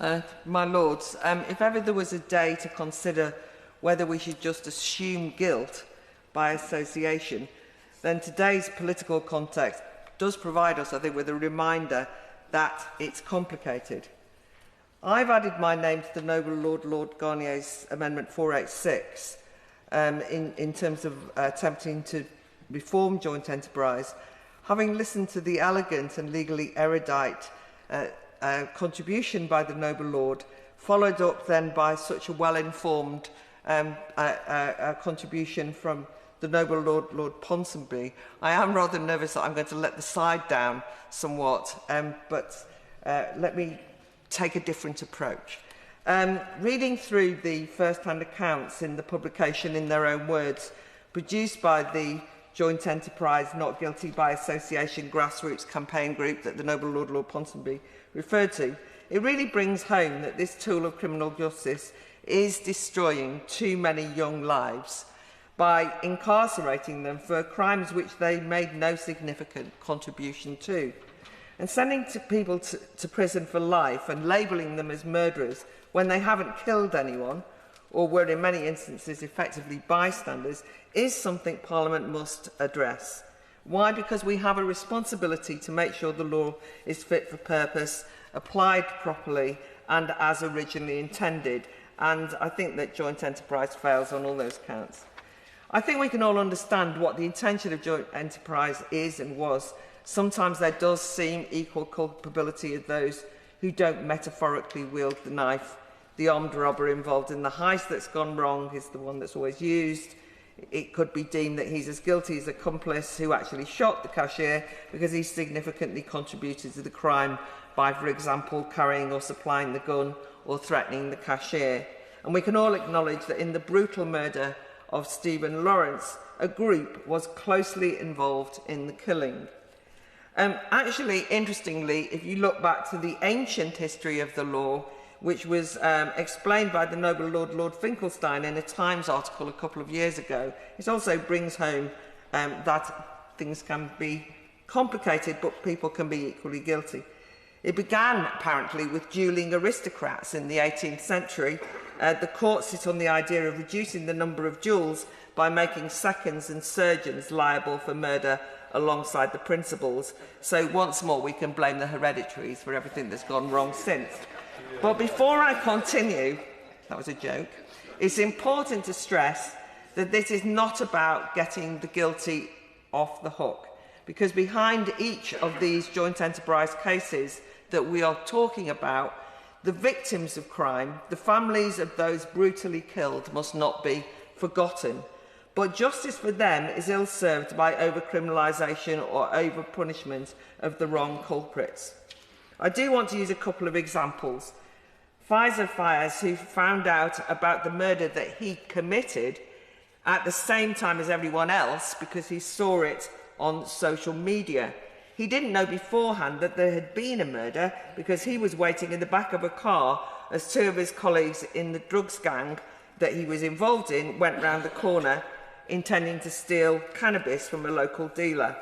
My Lords, if ever there was a day to consider whether we should just assume guilt by association, then today's political context does provide us, I think, with a reminder that it's complicated. I've added my name to the Noble Lord Garnier's Amendment 486 in terms of attempting to reform joint enterprise, having listened to the elegant and legally erudite contribution by the Noble Lord, followed up then by such a well-informed contribution from the Noble Lord Ponsonby. I am rather nervous that I'm going to let the side down somewhat, but let me take a different approach. Reading through the first-hand accounts in the publication In Their Own Words, produced by the Joint Enterprise Not Guilty by Association grassroots campaign group that the Noble Lord Ponsonby referred to, it really brings home that this tool of criminal justice is destroying too many young lives by incarcerating them for crimes which they made no significant contribution to, and sending people to prison for life and labelling them as murderers when they haven't killed anyone or were in many instances effectively bystanders is something Parliament must address. Why? Because we have a responsibility to make sure the law is fit for purpose, applied properly and as originally intended, and I think that joint enterprise fails on all those counts. I think we can all understand what the intention of joint enterprise is and was. Sometimes there does seem equal culpability of those who don't metaphorically wield the knife. The armed robber involved in the heist that's gone wrong is the one that's always used. It could be deemed that he's as guilty as the accomplice who actually shot the cashier because he significantly contributed to the crime by, for example, carrying or supplying the gun or threatening the cashier. And we can all acknowledge that in the brutal murder of Stephen Lawrence, a group was closely involved in the killing. Actually, interestingly, if you look back to the ancient history of the law, which was explained by the Noble Lord Finkelstein in a Times article a couple of years ago, it also brings home that things can be complicated, but people can be equally guilty. It began, apparently, with duelling aristocrats in the 18th century. The court sit on the idea of reducing the number of duels by making seconds and surgeons liable for murder alongside the principals. So once more, we can blame the hereditaries for everything that's gone wrong since. But before I continue, that was a joke, it's important to stress that this is not about getting the guilty off the hook, because behind each of these joint enterprise cases that we are talking about, the victims of crime, the families of those brutally killed, must not be forgotten. But justice for them is ill-served by over-criminalisation or over-punishment of the wrong culprits. I do want to use a couple of examples. Faisal Fayez, who found out about the murder that he committed at the same time as everyone else because he saw it on social media. He didn't know beforehand that there had been a murder because he was waiting in the back of a car as two of his colleagues in the drugs gang that he was involved in went round the corner intending to steal cannabis from a local dealer.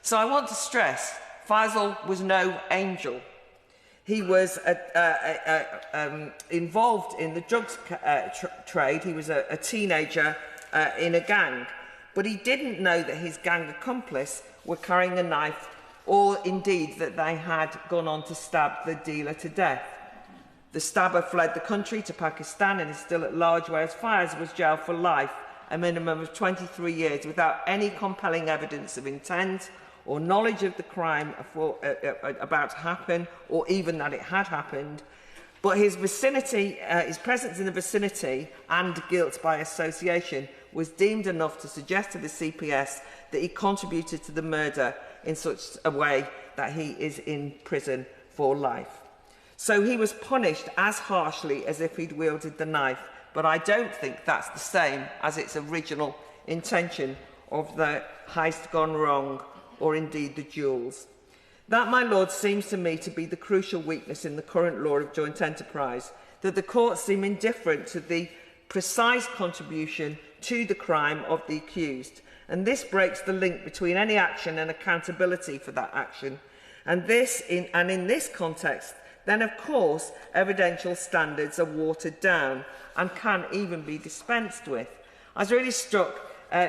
So I want to stress, Faisal was no angel. He was involved in the drugs trade. He was a teenager in a gang. But he didn't know that his gang accomplice were carrying a knife, or indeed that they had gone on to stab the dealer to death. The stabber fled the country to Pakistan and is still at large, whereas Fayez was jailed for life, a minimum of 23 years, without any compelling evidence of intent or knowledge of the crime about to happen, or even that it had happened. But his vicinity, his presence in the vicinity and guilt by association was deemed enough to suggest to the CPS that he contributed to the murder in such a way that he is in prison for life. So he was punished as harshly as if he'd wielded the knife, but I don't think that's the same as its original intention of the heist gone wrong, or indeed the duels. That, my lord, seems to me to be the crucial weakness in the current law of joint enterprise, that the courts seem indifferent to the precise contribution to the crime of the accused, and this breaks the link between any action and accountability for that action. And in this context, then of course evidential standards are watered down and can even be dispensed with. I was really struck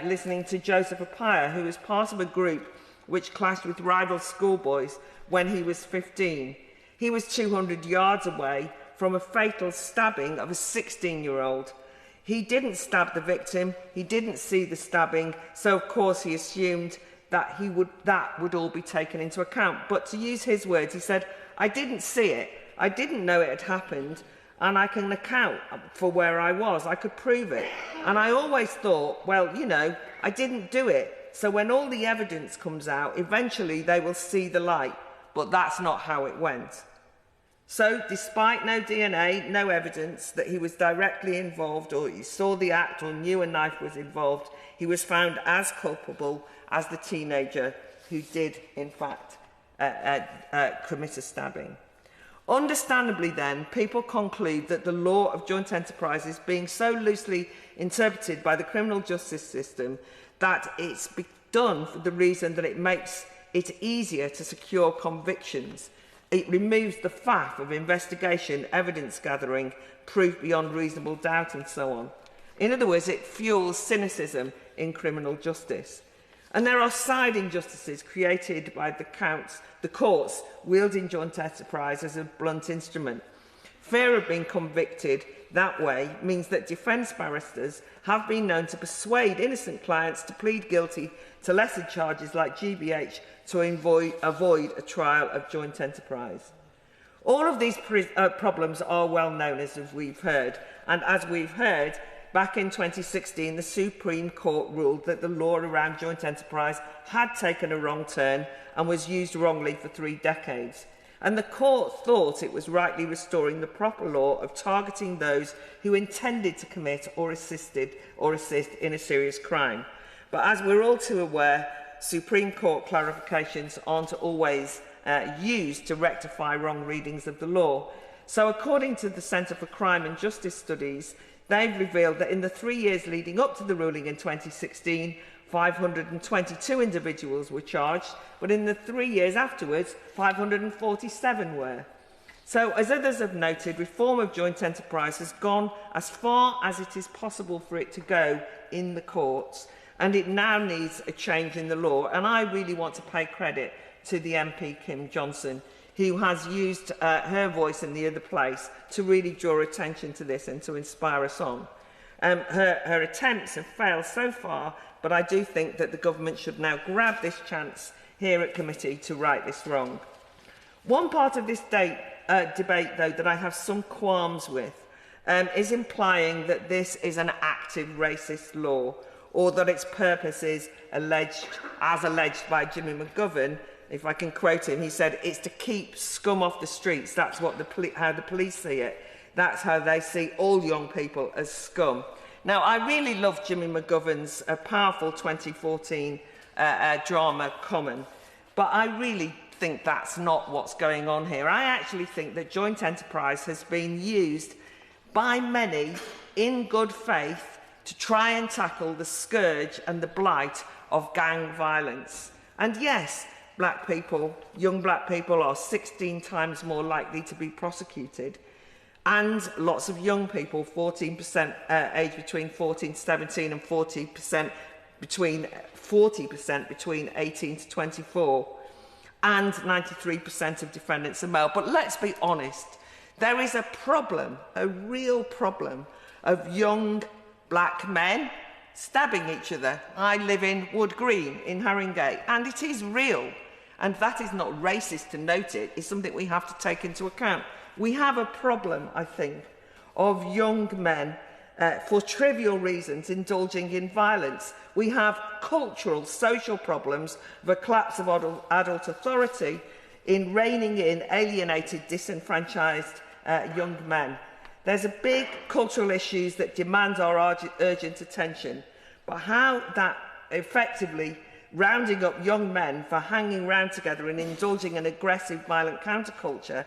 listening to Joseph Appiah, who was part of a group which clashed with rival schoolboys when he was 15. He was 200 yards away from a fatal stabbing of a 16-year-old. He didn't stab the victim, he didn't see the stabbing, so of course he assumed that that would all be taken into account. But to use his words, he said, "I didn't see it, I didn't know it had happened, and I can account for where I was, I could prove it. And I always thought, well, you know, I didn't do it, so when all the evidence comes out, eventually they will see the light." But that's not how it went. So, despite no DNA, no evidence that he was directly involved or he saw the act or knew a knife was involved, he was found as culpable as the teenager who did, in fact, commit a stabbing. Understandably, then, people conclude that the law of joint enterprise is being so loosely interpreted by the criminal justice system that it's done for the reason that it makes it easier to secure convictions. It removes the faff of investigation, evidence gathering, proof beyond reasonable doubt and so on. In other words, it fuels cynicism in criminal justice. And there are side injustices created by the courts wielding joint enterprise as a blunt instrument. Fear of being convicted that way means that defence barristers have been known to persuade innocent clients to plead guilty to lesser charges like GBH to avoid a trial of joint enterprise. All of these problems are well known, as we've heard, and as we've heard, back in 2016, the Supreme Court ruled that the law around joint enterprise had taken a wrong turn and was used wrongly for 3 decades. And the court thought it was rightly restoring the proper law of targeting those who intended to commit or assist in a serious crime. But as we're all too aware, Supreme Court clarifications aren't always used to rectify wrong readings of the law. So according to the Centre for Crime and Justice Studies, they've revealed that in the 3 years leading up to the ruling in 2016, 522 individuals were charged, but in the 3 years afterwards, 547 were. So, as others have noted, reform of joint enterprise has gone as far as it is possible for it to go in the courts, and it now needs a change in the law. And I really want to pay credit to the MP Kim Johnson, who has used her voice in the other place to really draw attention to this and to inspire us on. Her attempts have failed so far, but I do think that the government should now grab this chance here at committee to right this wrong. One part of this debate, though, that I have some qualms with is implying that this is an active racist law, or that its purpose is alleged by Jimmy McGovern. If I can quote him, he said, "It's to keep scum off the streets." That's what how the police see it. That's how they see all young people, as scum. Now, I really love Jimmy McGovern's powerful 2014 drama, Common, but I really think that's not what's going on here. I actually think that joint enterprise has been used by many in good faith to try and tackle the scourge and the blight of gang violence. And yes, black people, young black people, are 16 times more likely to be prosecuted. And lots of young people, 14% aged between 14 to 17 and 40% between 18 to 24. And 93% of defendants are male. But let's be honest, there is a problem, a real problem, of young black men stabbing each other. I live in Wood Green in Haringey, and it is real. And that is not racist to note it. It's something we have to take into account. We have a problem, I think, of young men, for trivial reasons, indulging in violence. We have cultural, social problems of a collapse of adult authority in reining in alienated, disenfranchised young men. There's a big cultural issues that demand our urgent attention, but how that effectively rounding up young men for hanging round together and indulging in aggressive, violent counterculture,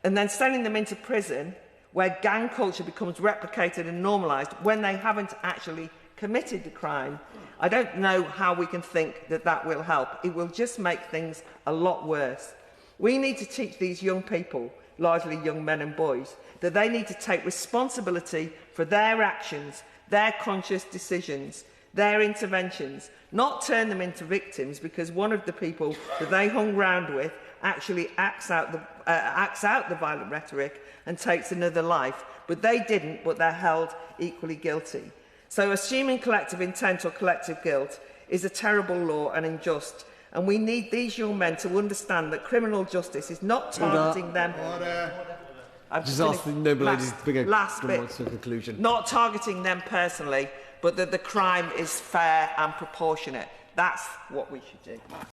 and then sending them into prison where gang culture becomes replicated and normalised when they haven't actually committed the crime, I don't know how we can think that that will help. It will just make things a lot worse. We need to teach these young people largely young men and boys, that they need to take responsibility for their actions, their conscious decisions, their interventions, not turn them into victims because one of the people that they hung round with actually acts out the violent rhetoric and takes another life. But they didn't, but they're held equally guilty. So assuming collective intent or collective guilt is a terrible law and unjust. And we need these young men to understand that criminal justice is not targeting them. I've just ask the noble ladies to bring a last bit, to a conclusion. Not targeting them personally, but that the crime is fair and proportionate. That's what we should do.